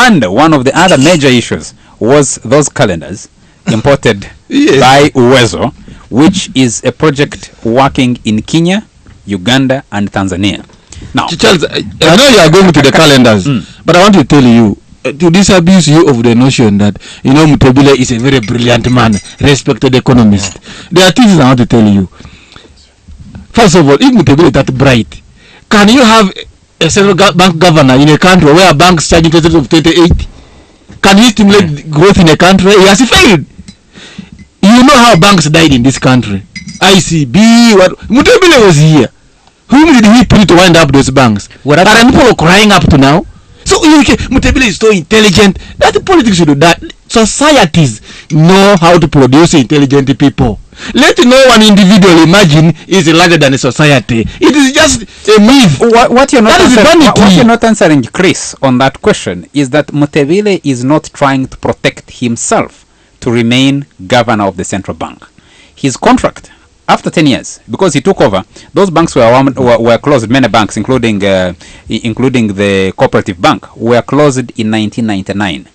And one of the other major issues was those calendars imported by Uwezo, which is a project working in Kenya, Uganda, and Tanzania. Now, Charles, I know you are going to the calendars, but I want to tell you, to disabuse you of the notion that, Mutebile is a very brilliant man, respected economist. There are things I want to tell you. First of all, if Mutebile is that bright, can you have a central bank governor in a country where banks charge interest of 28? Can he stimulate growth in a country? He has failed. You know how banks died in this country. ICB, what? Mutebile was here. Whom did he put to wind up those banks? What are people crying up to now? So Mutebile is so intelligent that the politics should do that. Societies know how to produce intelligent people. Let no one individual imagine is larger than a society. It is just a myth. What you're not answering, Chris, on that question is that Mutebile is not trying to protect himself to remain governor of the central bank. His contract, after 10 years, because he took over, those banks were closed. Many banks, including the cooperative bank, were closed in 1999.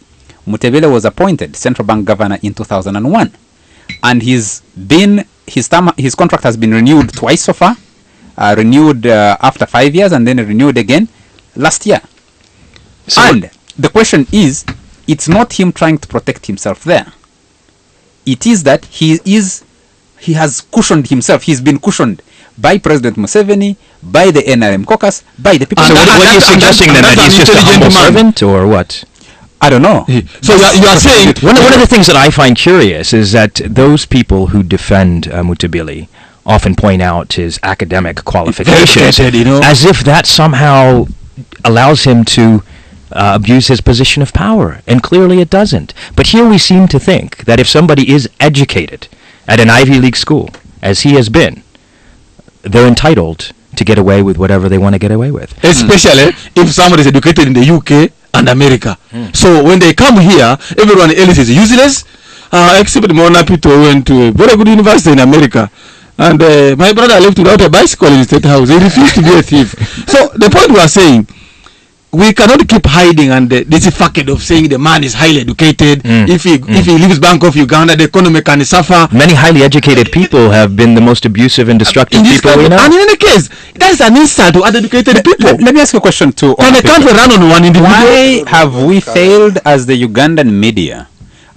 Mutebile was appointed central bank governor in 2001, and his contract has been renewed twice so far. Renewed after 5 years, and then renewed again last year. So and the question is, it's not him trying to protect himself there. It is that he has cushioned himself. He's been cushioned by President Museveni, by the NRM caucus, by the people. So what are you suggesting then, that he's just a humble servant, or what? I don't know. So you are saying one of the things that I find curious is that those people who defend Mutebile often point out his academic qualifications, as if that somehow allows him to abuse his position of power, and clearly it doesn't. But here we seem to think that if somebody is educated at an Ivy League school, as he has been, they're entitled to get away with whatever they want to get away with. Especially if somebody is educated in the UK and America. So when they come here, everyone else is useless, except Mona Pito went to a very good university in America. And my brother left without a bicycle in the State House. He refused to be a thief. So the point we are saying, we cannot keep hiding under this facade of saying the man is highly educated. If he leaves Bank of Uganda, the economy can suffer. Many highly educated people have been the most abusive and destructive people we know. And in any case, that's an insult to uneducated people. Let me ask you a question too. Can a country run on one individual? Why have we failed as the Ugandan media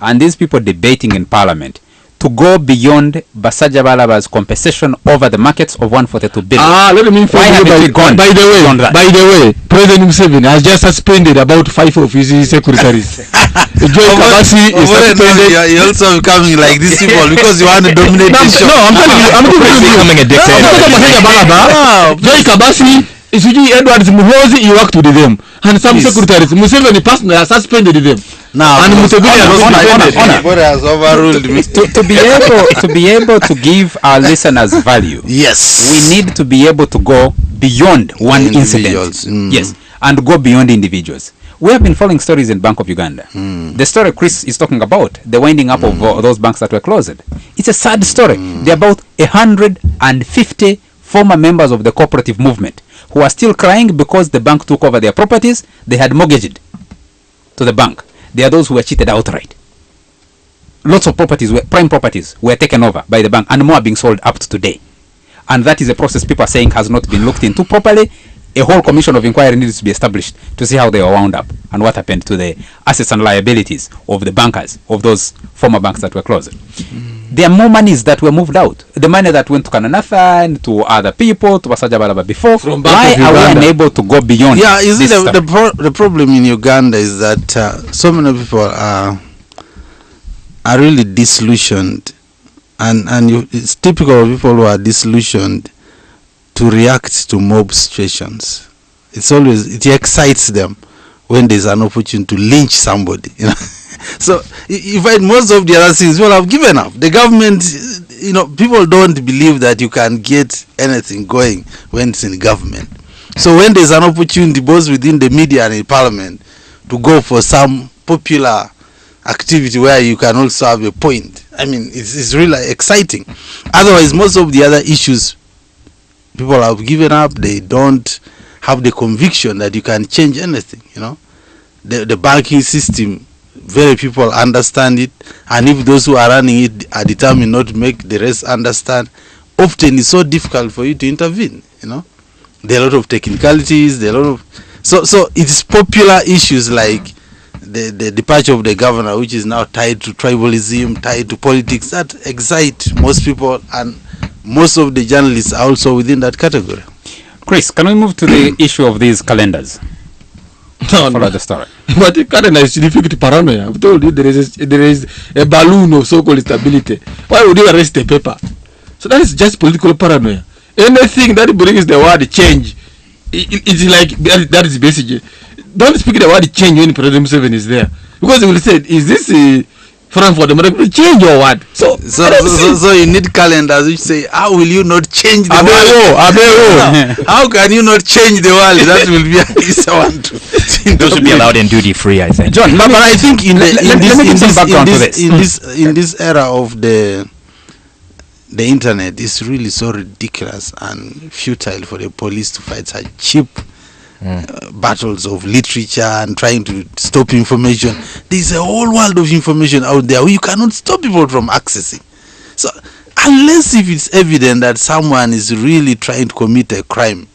and these people debating in parliament to go beyond Basaja Balaba's compensation over the markets of 142 billion? Let me inform you by the way, President Museveni has just suspended about 5 of his secretaries. Joy Kabasi is suspended. You're also becoming like these people because you want to dominate the show. No, I'm telling you, I'm becoming a dictator. Joy Kabasi, Isuji Edwards Muhozi, he worked with them. And some secretaries, Museveni personally has suspended them. Now, and Mutebile has overruled me. To be able to give our listeners value, yes, we need to be able to go beyond one incident. Yes, and go beyond individuals. We have been following stories in Bank of Uganda. The story Chris is talking about, the winding up of those banks that were closed. It's a sad story. There are about 150 former members of the cooperative movement who are still crying because the bank took over their properties. They had mortgaged to the bank. There are those who were cheated outright. Lots of prime properties were taken over by the bank, and more are being sold up to today. And that is a process people are saying has not been looked into properly. A whole commission of inquiry needs to be established to see how they were wound up and what happened to the assets and liabilities of the bankers of those former banks that were closed. There are more monies that were moved out. The money that went to Kananathan, to other people, to Basaja Balaba before. Why are we unable to go beyond? Yeah, the problem in Uganda is that so many people are really disillusioned, and it's typical of people who are disillusioned to react to mob situations. It excites them when there's an opportunity to lynch somebody, So you find most of the other things people have given up. The government, people don't believe that you can get anything going when it's in government. So when there's an opportunity both within the media and in parliament to go for some popular activity where you can also have a point, it's really exciting. Otherwise, most of the other issues people have given up. They don't have the conviction that you can change anything, the banking system, very people understand it, and if those who are running it are determined not to make the rest understand, often it's so difficult for you to intervene. There are a lot of technicalities, there are a lot of so it's popular issues like the departure of the governor, which is now tied to tribalism, tied to politics, that excite most people, and most of the journalists are also within that category. Chris, can we move to the issue of these calendars? Follow the story. But the calendar is significant paranoia. I've told you there is a balloon of so-called stability. Why would you arrest the paper? So that is just political paranoia. Anything that brings the word change, it's like that is basically. Don't speak the word change when President Museveni is there, because he will say, "Is this from for the change or what?" So you need calendars which say, "How will you not change the world? How can you not change the world?" That will be an easy one to. Those should be allowed in duty free, I think. John, but I think in this era of the internet, it's really so ridiculous and futile for the police to fight such cheap battles of literature and trying to stop information. There's a whole world of information out there where you cannot stop people from accessing. So unless if it's evident that someone is really trying to commit a crime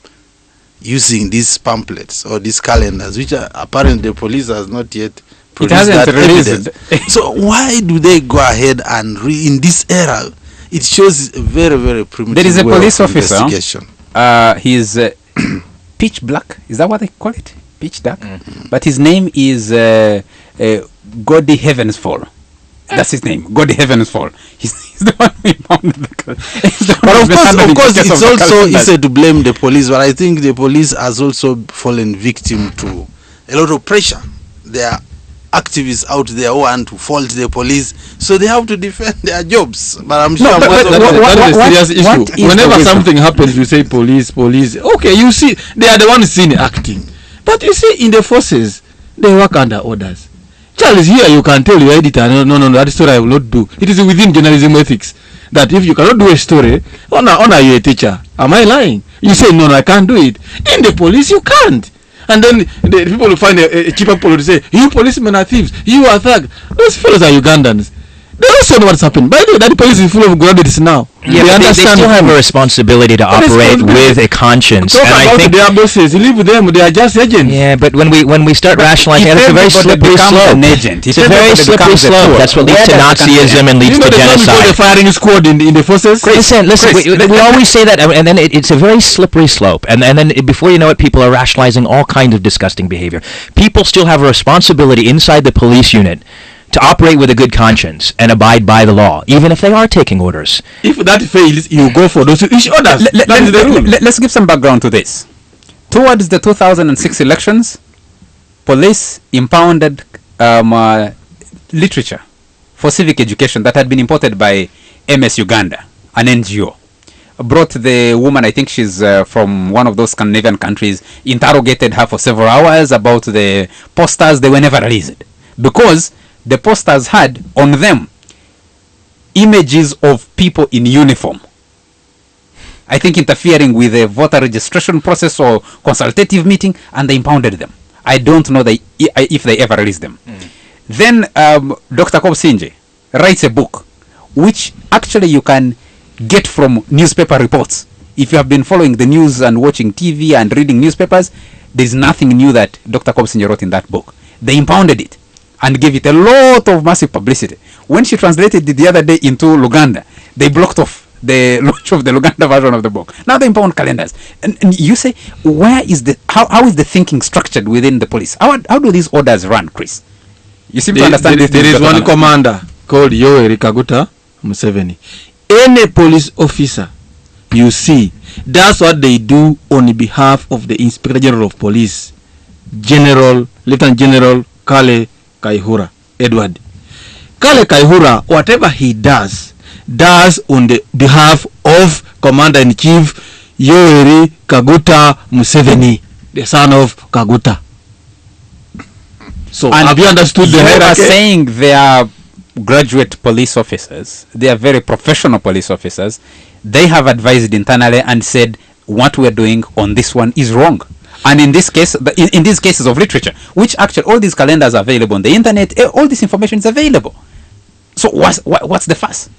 using these pamphlets or these calendars, which are apparently the police has not yet produced that evidence. So why do they go ahead and in this era? It shows a very, very primitive. There is a police officer. Investigation. He is pitch black. Is that what they call it? Pitch dark. But his name is Godi Heavensfall. That's his name. Godi Heavensfall. He's the one who founded the. But of course, it's also easy to blame the police. But I think the police has also fallen victim to a lot of pressure. There are activists out there who want to fault the police, so they have to defend their jobs. But I'm sure that is a serious issue. Whenever something happens, you say police. Okay, you see, they are the ones seen acting. But you see, in the forces, they work under orders. Charles, here you can tell your editor, no, that story I will not do. It is within journalism ethics that if you cannot do a story, honor you a teacher. Am I lying? You say, no, I can't do it. In the police, you can't. And then the people will find a cheaper police to say, you policemen are thieves, you are thug. Those fellows are Ugandans. They don't know what's happened. By the way, that police is full of graduates now. Yeah, they still have a responsibility to operate with a conscience. And I think their bosses, leave them, they are just agents. Yeah, but when we start rationalizing, it's a very slippery slope. It's a very slippery slope. That's what leads to Nazism and leads to genocide. The firing squad in the forces. Listen. We always say that, and then it's a very slippery slope. And then before you know it, people are rationalizing all kinds of disgusting behavior. People still have a responsibility inside the police unit to operate with a good conscience and abide by the law, even if they are taking orders. If that fails, you go for those orders. That is the rule. Let's give some background to this. Towards the 2006 elections, police impounded literature for civic education that had been imported by MS Uganda, an NGO. Brought the woman, I think she's from one of those Scandinavian countries, interrogated her for several hours about the posters. They were never released because the posters had on them images of people in uniform, I think interfering with the voter registration process or consultative meeting, and they impounded them. I don't know if they ever released them. Then Dr. Tumusiime writes a book which actually you can get from newspaper reports. If you have been following the news and watching TV and reading newspapers, there's nothing new that Dr. Tumusiime wrote in that book. They impounded it and gave it a lot of massive publicity. When she translated it the other day into Luganda, they blocked off the launch of the Luganda version of the book. Now they impound calendars. And you say, how is the thinking structured within the police? How do these orders run, Chris? You seem to understand this. There is one commander called Yoweri Kaguta Museveni. Any police officer you see, that's what they do on behalf of the Inspector General of Police, Lieutenant General Kale Kaihura Edward. Kale Kaihura, whatever he does on the behalf of Commander-in-Chief Yoweri Kaguta Museveni, the son of Kaguta. So and have you understood the hierarchy? You are saying they are graduate police officers. They are very professional police officers. They have advised internally and said what we're doing on this one is wrong. And in this case, in these cases of literature, which actually all these calendars are available on the internet, all this information is available. So what's the fuss?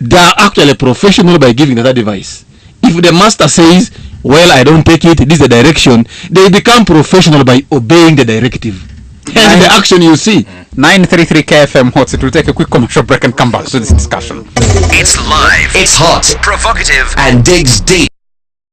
They are actually professional by giving that advice. If the master says, well, I don't take it, this is the direction, they become professional by obeying the directive. Hence the action you see. 933 KFM Hot. It will take a quick commercial break and come back to this discussion. It's live, it's hot, provocative, and digs deep.